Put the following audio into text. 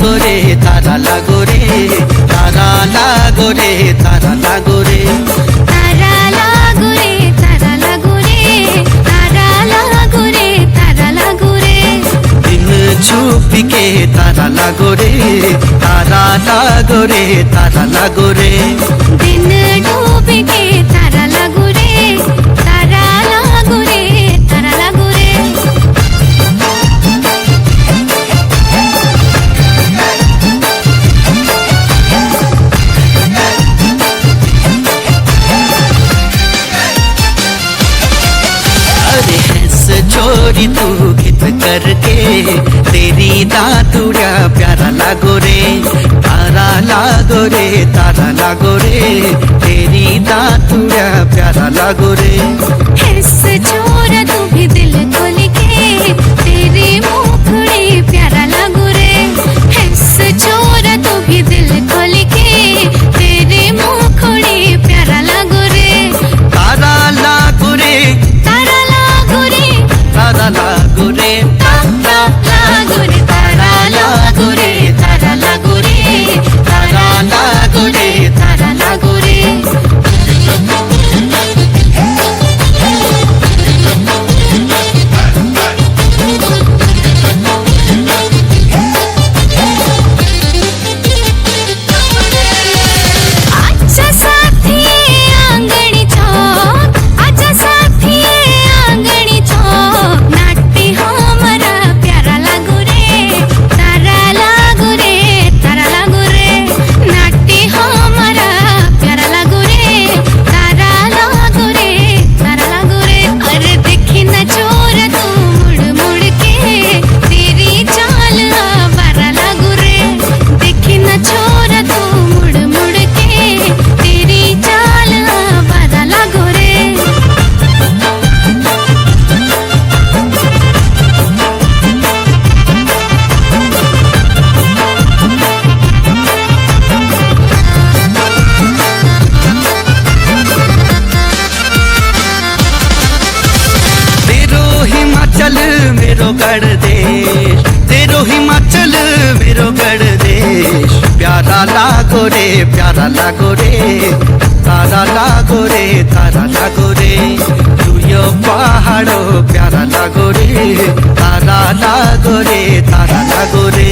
লাগো রে তারা লাগো রে, তারা লাগো রে, তারা লাগো রে, তারা লাগো রে, তারা লাগো রে, তারা লাগো রে, তারা লাগো রে। দিন ছুপিকে তারা লাগো রে, তারা লাগো রে, তারা লাগো রে, দিন ডুবিকে তারা লাগো রে, তারা লাগো রে, তারা লাগো রে। अरे हंस छोरी तू गीत करके, तेरी दातुड़िया प्यारा लागो रे, तारा लागो रे, तारा लागो रे, तेरी दातुड़िया प्यारा लागो रे, हिस्स छोरा तू भी दिल खोल के, तेरी मुखड़ी प्यारा लागो रे। हिस्स छोरा तू भी दिल खोल के, तेरी मुखड़ी प्यारा लागो रे। तारा लागो रे, तारा लागो रे, तारा लागो रे, तारा लागो रे, तारा लागो रे, तारा लागो रे, तारा लागो रे, तारा लागो रे। आजा साथी आंगणी चौक, आजा साथी आंगणी चौक, नाट्य हमारा प्यारा लागो रे, तारा लागो रे, तारा लागो रे। नाट्य हमारा प्यारा लागो रे, तारा लागो रे, तारा लागो रे। अरे देखी न चोर तू मुड़ मुड़ के, तेरी चाल आवारा लागो रे। देखी न चोर तू मुड़ मुड़ के, तेरी चाल आवारा लागो रे। तेरो हिमाचल मेरो गढ़ देश, तेरो हिमाचल मेरो गढ़ देश, प्यारा लागो रे, प्यारा लागो रे, तारा लागो रे, तारा लागो रे, तुयो पहाड़ो प्यारा लागो रे, तारा लागो रे, तारा लागो रे,